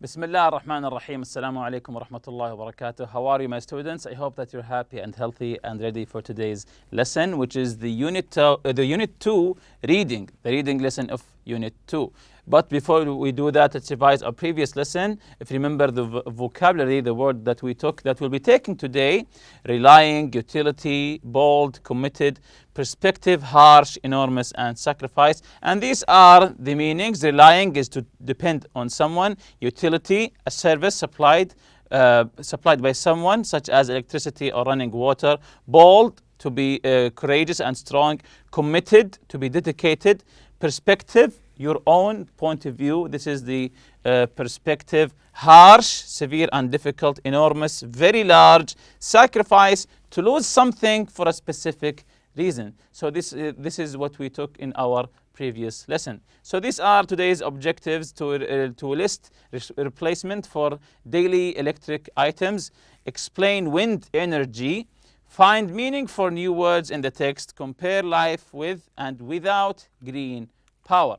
Bismillah ar-Rahman ar-Rahim. Assalamu alaikum wa rahmatullahi wa barakatuh. How are you, my students? I hope that you're happy and healthy and ready for today's lesson, which is the Unit 2 reading, the reading lesson of Unit 2. But before we do that, let's revise our previous lesson. If you remember the vocabulary, the word that we took, that we'll be taking today: relying, utility, bold, committed, perspective, harsh, enormous, and sacrifice. And these are the meanings. Relying is to depend on someone. Utility, a service supplied by someone, such as electricity or running water. Bold, to be courageous and strong. Committed, to be dedicated. Perspective, your own point of view. This is the perspective. Harsh, severe and difficult. Enormous, very large. Sacrifice, to lose something for a specific reason. So this is what we took in our previous lesson. So these are today's objectives: to list replacement for daily electric items, explain wind energy, find meaning for new words in the text, compare life with and without green power.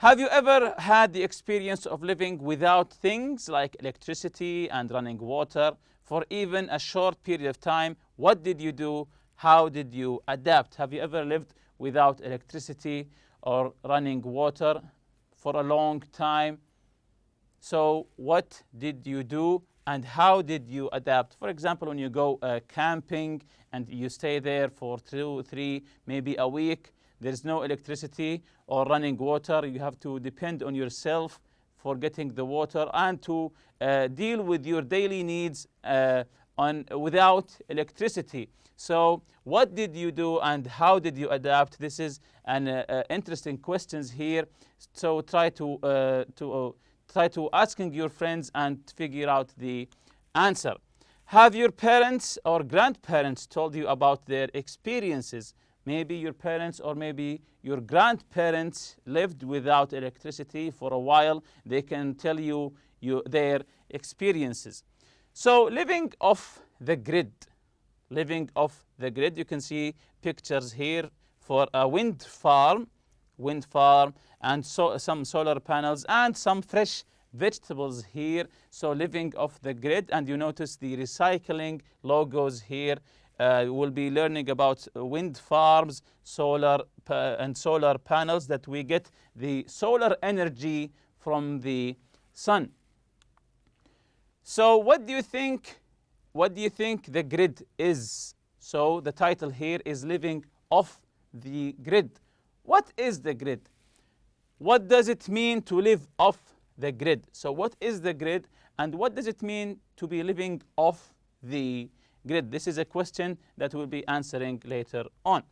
Have you ever had the experience of living without things like electricity and running water for even a short period of time? What did you do? How did you adapt? Have you ever lived without electricity or running water for a long time? So what did you do and how did you adapt? For example, when you go camping and you stay there for 2, 3, maybe a week, there is no electricity or running water. You have to depend on yourself for getting the water and to deal with your daily needs without electricity. So what did you do and how did you adapt? This is an interesting questions here. So try to asking your friends and figure out the answer. Have your parents or grandparents told you about their experiences? Maybe your parents or maybe your grandparents lived without electricity for a while. They can tell you their experiences. So living off the grid. Living off the grid. You can see pictures here for a wind farm, and some solar panels and some fresh vegetables here. So living off the grid, and you notice the recycling logos here. We'll be learning about wind farms, solar panels, that we get the solar energy from the sun. So what do you think the grid is? So the title here is living off the grid. What is the grid? What does it mean to live off the grid? So what is the grid and what does it mean to be living off the grid? This is a question that we'll be answering later on.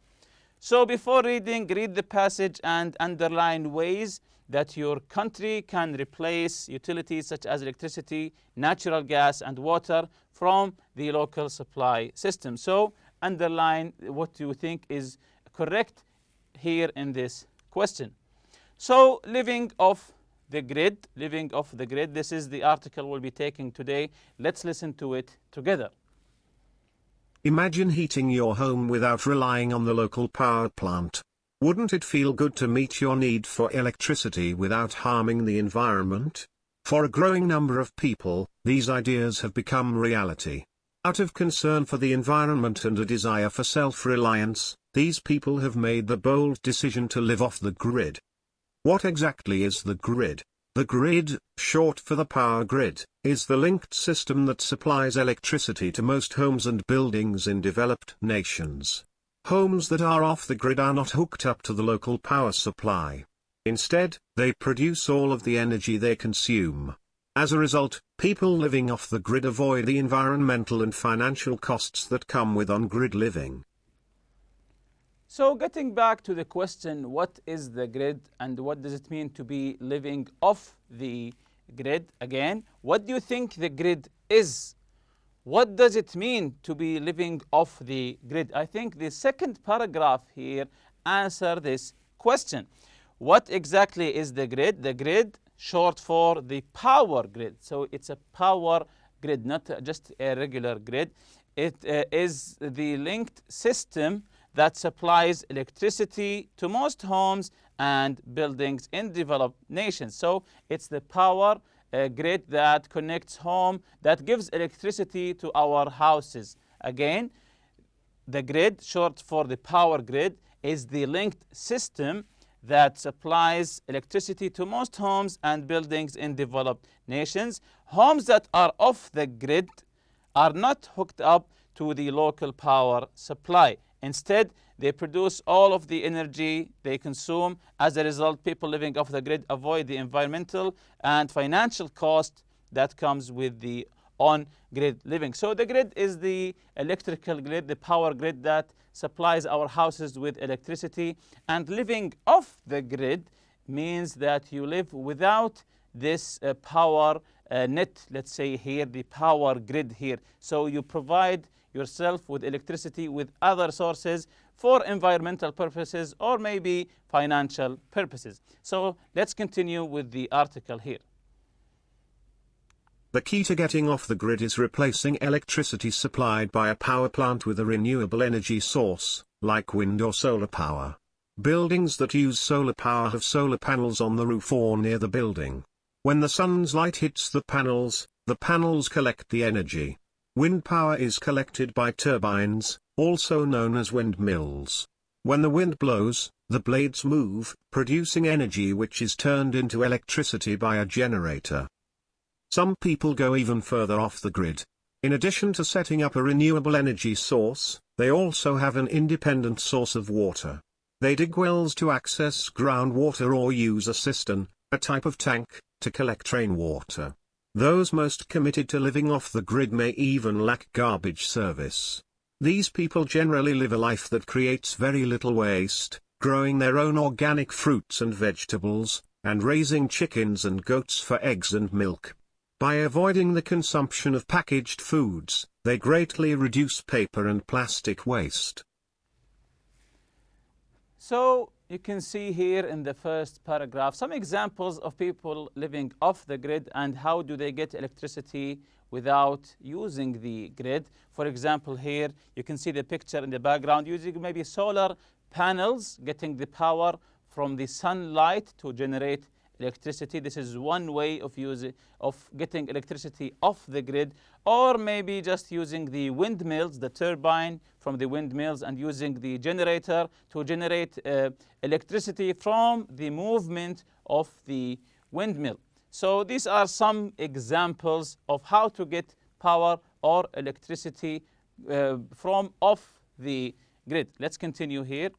So before reading, read the passage and underline ways that your country can replace utilities such as electricity, natural gas, and water from the local supply system. So underline what you think is correct here in this question. So living off the grid, this is the article we'll be taking today. Let's listen to it together. Imagine heating your home without relying on the local power plant. Wouldn't it feel good to meet your need for electricity without harming the environment? For a growing number of people, these ideas have become reality. Out of concern for the environment and a desire for self-reliance, these people have made the bold decision to live off the grid. What exactly is the grid? The grid, short for the power grid, is the linked system that supplies electricity to most homes and buildings in developed nations. Homes that are off the grid are not hooked up to the local power supply. Instead, they produce all of the energy they consume. As a result, people living off the grid avoid the environmental and financial costs that come with on-grid living. So getting back to the question, what is the grid and what does it mean to be living off the grid? Again, what do you think the grid is? What does it mean to be living off the grid? I think the second paragraph here answers this question. What exactly is the grid? The grid, short for the power grid. So it's a power grid, not just a regular grid. It is the linked system that supplies electricity to most homes and buildings in developed nations. So it's the power grid that connects home, that gives electricity to our houses. Again, the grid, short for the power grid, is the linked system that supplies electricity to most homes and buildings in developed nations. Homes that are off the grid are not hooked up to the local power supply. Instead, they produce all of the energy they consume. As a result, people living off the grid avoid the environmental and financial cost that comes with the on-grid living. So the grid is the electrical grid, the power grid that supplies our houses with electricity. And living off the grid means that you live without this power net, let's say here, the power grid here. So you provide yourself with electricity with other sources for environmental purposes or maybe financial purposes. So let's continue with the article here. The key to getting off the grid is replacing electricity supplied by a power plant with a renewable energy source, like wind or solar power. Buildings that use solar power have solar panels on the roof or near the building. When the sun's light hits the panels collect the energy. Wind power is collected by turbines, also known as windmills. When the wind blows, the blades move, producing energy which is turned into electricity by a generator. Some people go even further off the grid. In addition to setting up a renewable energy source, they also have an independent source of water. They dig wells to access groundwater or use a cistern, a type of tank, to collect rainwater. Those most committed to living off the grid may even lack garbage service. These people generally live a life that creates very little waste, growing their own organic fruits and vegetables, and raising chickens and goats for eggs and milk. By avoiding the consumption of packaged foods, they greatly reduce paper and plastic waste. So you can see here in the first paragraph some examples of people living off the grid and how do they get electricity without using the grid. For example, here you can see the picture in the background using maybe solar panels, getting the power from the sunlight to generate electricity. This is one way of getting electricity off the grid, or maybe just using the windmills, the turbine from the windmills, and using the generator to generate electricity from the movement of the windmill. So these are some examples of how to get power or electricity from off the grid. Let's continue here.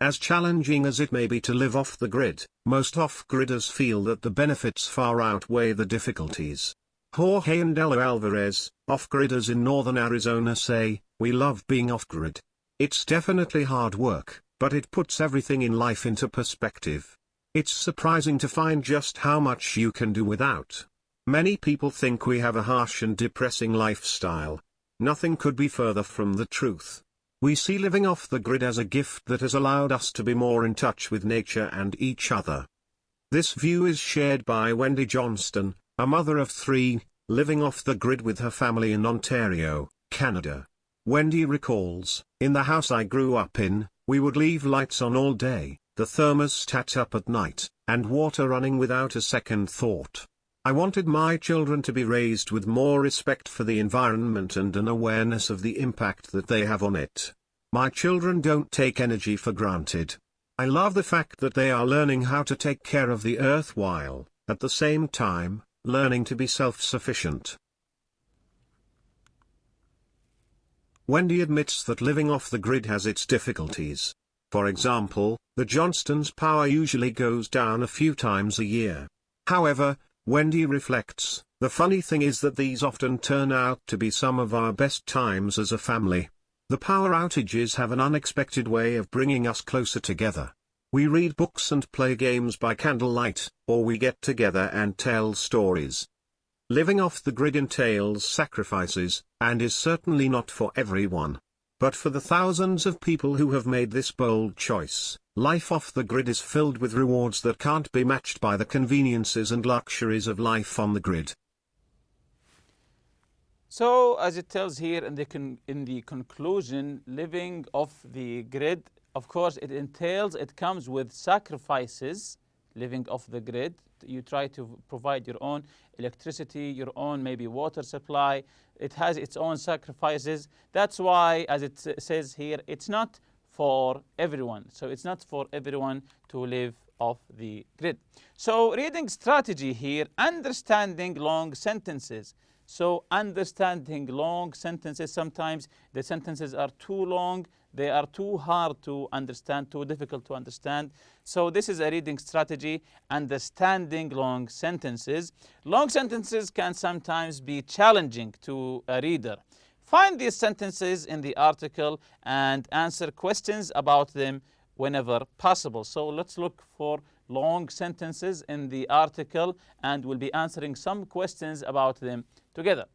As challenging as it may be to live off the grid, most off-gridders feel that the benefits far outweigh the difficulties. Jorge and Ella Alvarez, off-gridders in northern Arizona, say, "We love being off-grid. It's definitely hard work, but it puts everything in life into perspective. It's surprising to find just how much you can do without. Many people think we have a harsh and depressing lifestyle. Nothing could be further from the truth. We see living off the grid as a gift that has allowed us to be more in touch with nature and each other." This view is shared by Wendy Johnston, a mother of 3, living off the grid with her family in Ontario, Canada. Wendy recalls, "In the house I grew up in, we would leave lights on all day, the thermostat up at night, and water running without a second thought. I wanted my children to be raised with more respect for the environment and an awareness of the impact that they have on it. My children don't take energy for granted. I love the fact that they are learning how to take care of the earth while, at the same time, learning to be self-sufficient." Wendy admits that living off the grid has its difficulties. For example, the Johnstons' power usually goes down a few times a year. However, Wendy reflects, "The funny thing is that these often turn out to be some of our best times as a family. The power outages have an unexpected way of bringing us closer together. We read books and play games by candlelight, or we get together and tell stories." Living off the grid entails sacrifices, and is certainly not for everyone. But for the thousands of people who have made this bold choice, life off the grid is filled with rewards that can't be matched by the conveniences and luxuries of life on the grid. So as it tells here in the conclusion, living off the grid, of course it comes with sacrifices. Living off the grid, you try to provide your own electricity, your own maybe water supply. It has its own sacrifices. That's why, as it says here, it's not for everyone. So it's not for everyone to live off the grid. So reading strategy here, understanding long sentences. So understanding long sentences, sometimes the sentences are too long, they are too hard to understand, too difficult to understand. So this is a reading strategy, understanding long sentences. Long sentences can sometimes be challenging to a reader. Find these sentences in the article and answer questions about them whenever possible. So let's look for long sentences in the article and we'll be answering some questions about them together.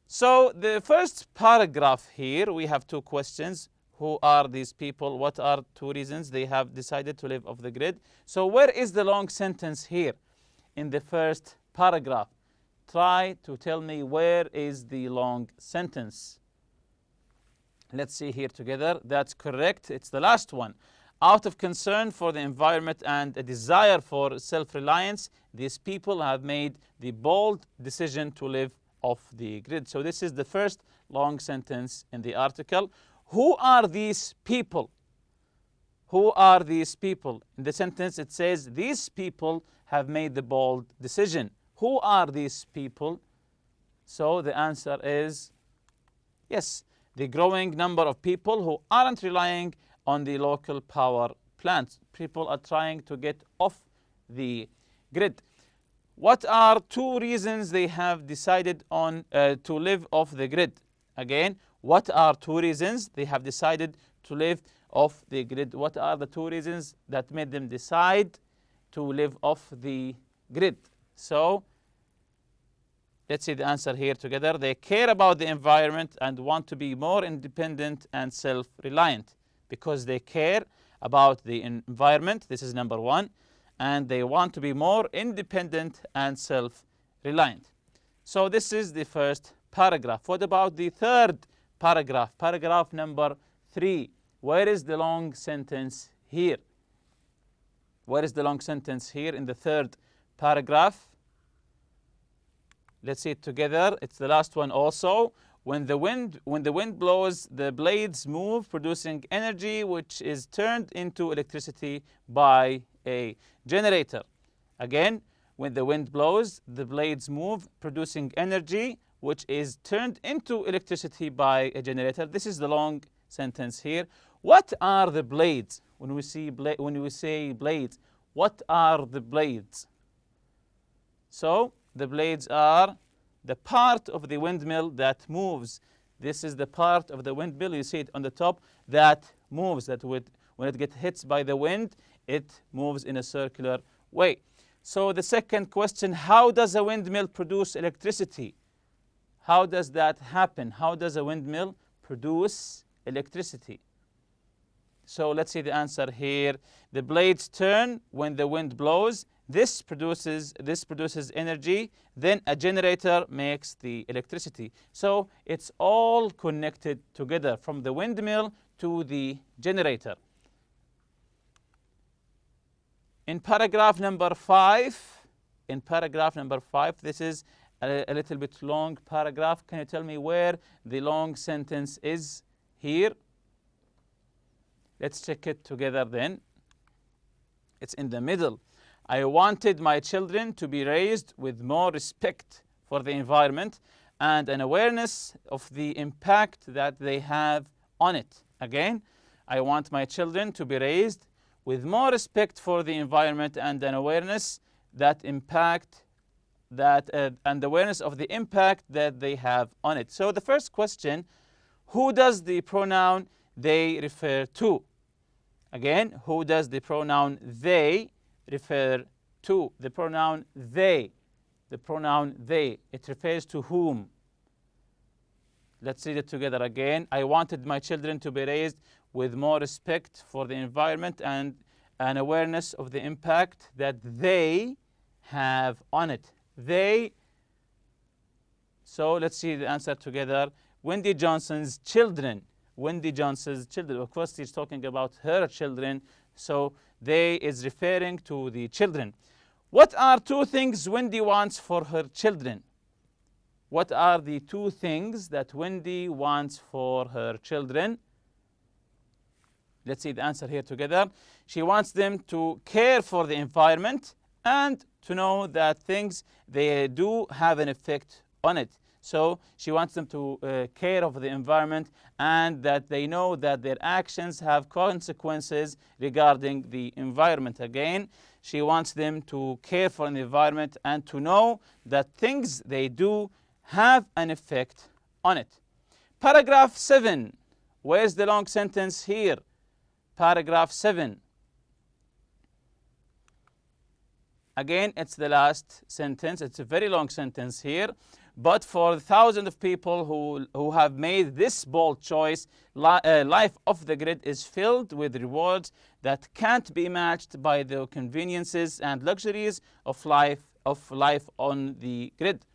So the first paragraph here, we have two questions. Who are these people? What are two reasons they have decided to live off the grid? So where is the long sentence here in the first paragraph? Try to tell me where is the long sentence. Let's see here together. That's correct. It's the last one. Out of concern for the environment and a desire for self-reliance, these people have made the bold decision to live off the grid. So this is the first long sentence in the article. Who are these people? Who are these people? In the sentence it says, these people have made the bold decision. Who are these people? So the answer is yes, the growing number of people who aren't relying on the local power plants. People are trying to get off the grid. What are two reasons they have decided on to live off the grid? Again, what are two reasons they have decided to live off the grid? What are the two reasons that made them decide to live off the grid? So let's see the answer here together. They care about the environment and want to be more independent and self-reliant. Because they care about the environment, this is number one, and they want to be more independent and self-reliant. So this is the first paragraph. What about the third paragraph? Paragraph number 3. Where is the long sentence here? Where is the long sentence here in the third paragraph? Let's see it together. It's the last one also. When the wind blows, the blades move, producing energy which is turned into electricity by a generator. Again, when the wind blows, the blades move, producing energy which is turned into electricity by a generator. This is the long sentence here. What are the blades? When we say blades, what are the blades? So the blades are the part of the windmill that moves. This is the part of the windmill, you see it on the top, that moves, that when it gets hit by the wind, it moves in a circular way. So the second question, how does a windmill produce electricity? How does that happen? How does a windmill produce electricity? So let's see the answer here. The blades turn when the wind blows. This produces energy. Then a generator makes the electricity. So it's all connected together from the windmill to the generator. In paragraph number 5, this is a little bit long paragraph. Can you tell me where the long sentence is here? Let's check it together then. It's in the middle. I wanted my children to be raised with more respect for the environment and an awareness of the impact that they have on it. Again, I want my children to be raised with more respect for the environment and an awareness and awareness of the impact that they have on it. So the first question, who does the pronoun they refer to? Again, who does the pronoun they refer to? The pronoun they. It refers to whom? Let's read it together again. I wanted my children to be raised with more respect for the environment and an awareness of the impact that they have on it. They. So let's see the answer together. Wendy Johnson's children. Wendy Johnson's children. Of course, he's talking about her children. So they is referring to the children. What are two things Wendy wants for her children? What are the two things that Wendy wants for her children? Let's see the answer here together. She wants them to care for the environment and to know that things they do have an effect on it. So she wants them to care of the environment and that they know that their actions have consequences regarding the environment. Again, she wants them to care for the environment and to know that things they do have an effect on it. Paragraph 7. Where's the long sentence here? Paragraph 7. Again, it's the last sentence. It's a very long sentence here. But for thousands of people who have made this bold choice, life off the grid is filled with rewards that can't be matched by the conveniences and luxuries of life on the grid.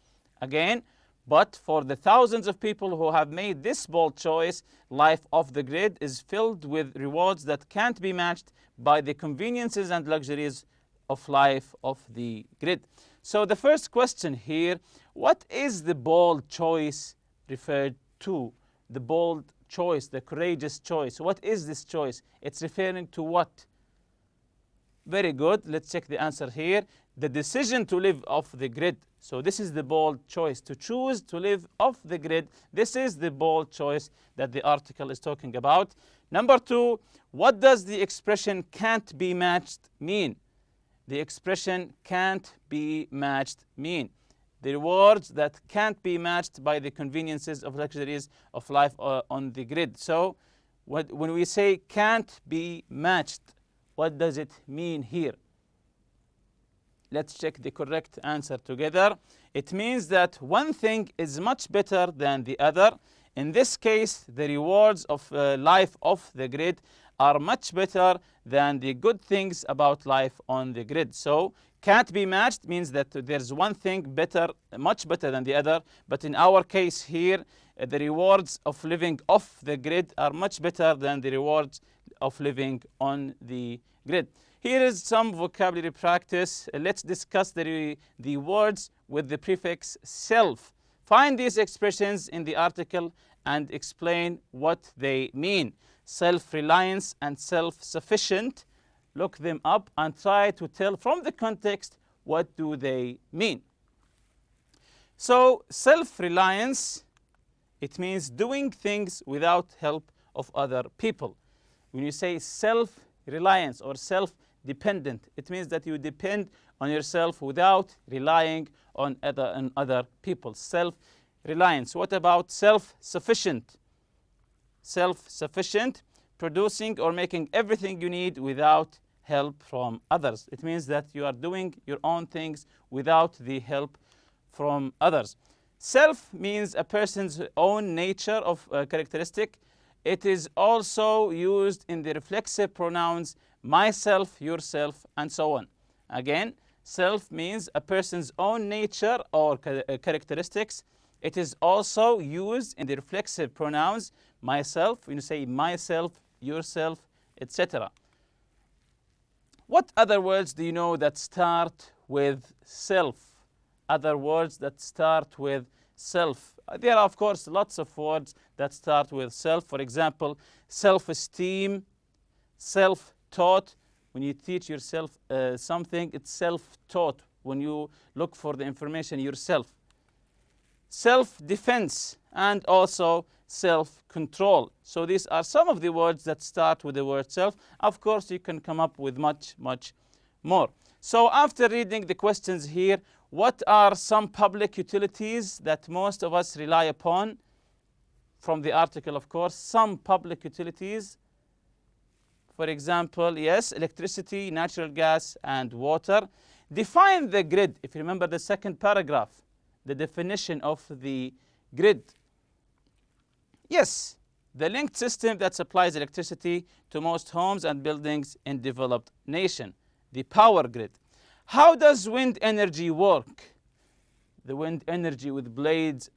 Again, but for the thousands of people who have made this bold choice, life off the grid is filled with rewards that can't be matched by the conveniences and luxuries of life off the grid. So the first question here, what is the bold choice referred to? The bold choice, the courageous choice. What is this choice? It's referring to what? Very good. Let's check the answer here. The decision to live off the grid. So this is the bold choice, to choose to live off the grid. This is the bold choice that the article is talking about. Number 2, what does the expression can't be matched mean? The expression can't be matched mean? The rewards that can't be matched by the conveniences of luxuries of life on the grid. So when we say can't be matched, what does it mean here? Let's check the correct answer together. It means that one thing is much better than the other. In this case, the rewards of life off the grid are much better than the good things about life on the grid. So can't be matched means that there's one thing better, much better than the other. But in our case here, the rewards of living off the grid are much better than the rewards of living on the grid. Here is some vocabulary practice. Let's discuss the words with the prefix self. Find these expressions in the article and explain what they mean. Self-reliance and self-sufficient. Look them up and try to tell from the context what do they mean. So self-reliance, it means doing things without help of other people. When you say self-reliance or self-dependent, it means that you depend on yourself without relying on other people. Self-reliance. What about self-sufficient? Self-sufficient, producing or making everything you need without help from others. It means that you are doing your own things without the help from others. Self means a person's own nature of characteristic. It is also used in the reflexive pronouns myself, yourself, and so on. Again, self means a person's own nature or characteristics. It is also used in the reflexive pronouns myself, when you say myself, yourself, etc. What other words do you know that start with self? Other words that start with self. There are, of course, lots of words that start with self. For example, self-esteem, self-taught. When you teach yourself something, it's self-taught. When you look for the information yourself. Self-defense and also self-control. So these are some of the words that start with the word self. Of course, you can come up with much, much more. So after reading the questions here, what are some public utilities that most of us rely upon? From the article, of course, some public utilities. For example, yes, electricity, natural gas, and water. Define the grid. If you remember the second paragraph, the definition of the grid. Yes, the linked system that supplies electricity to most homes and buildings in developed nation. The power grid. How does wind energy work? The wind energy with blades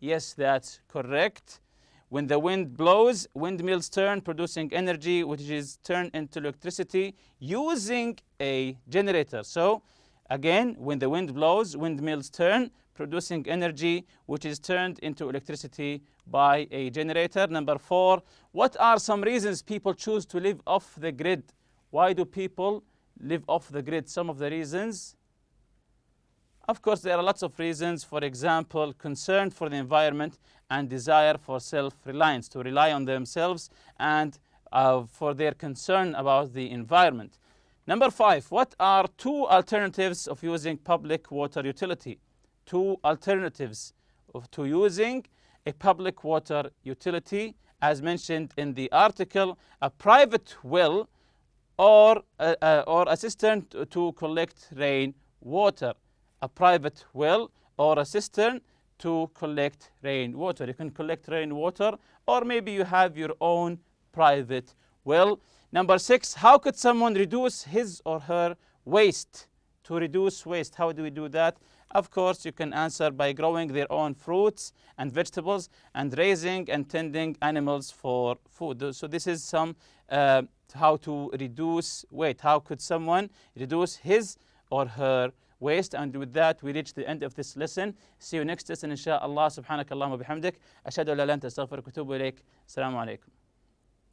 Yes, that's correct. When the wind blows, windmills turn, producing energy, which is turned into electricity using a generator. So, again, when the wind blows, windmills turn, producing energy, which is turned into electricity by a generator. Number 4, what are some reasons people choose to live off the grid? Why do people live off the grid? Some of the reasons. Of course, there are lots of reasons. For example, concern for the environment and desire for self-reliance, to rely on themselves and for their concern about the environment. Number 5, what are 2 alternatives of using public water utility? 2 alternatives to using a public water utility, as mentioned in the article: a private well or a cistern to collect rain water. A private well or a cistern to collect rainwater. You can collect rainwater, or maybe you have your own private well. Number 6, how could someone reduce his or her waste? To reduce waste, how do we do that? Of course, you can answer by growing their own fruits and vegetables and raising and tending animals for food. So this is some how to reduce waste. How could someone reduce his or her waste? And with that, we reach the end of this lesson. See you next lesson, inshallah. Subhanakallahumma bihamdik. Ashhadu an la ilaha illa anta astaghfiruka wa atubu ilayk. Assalamu alaikum.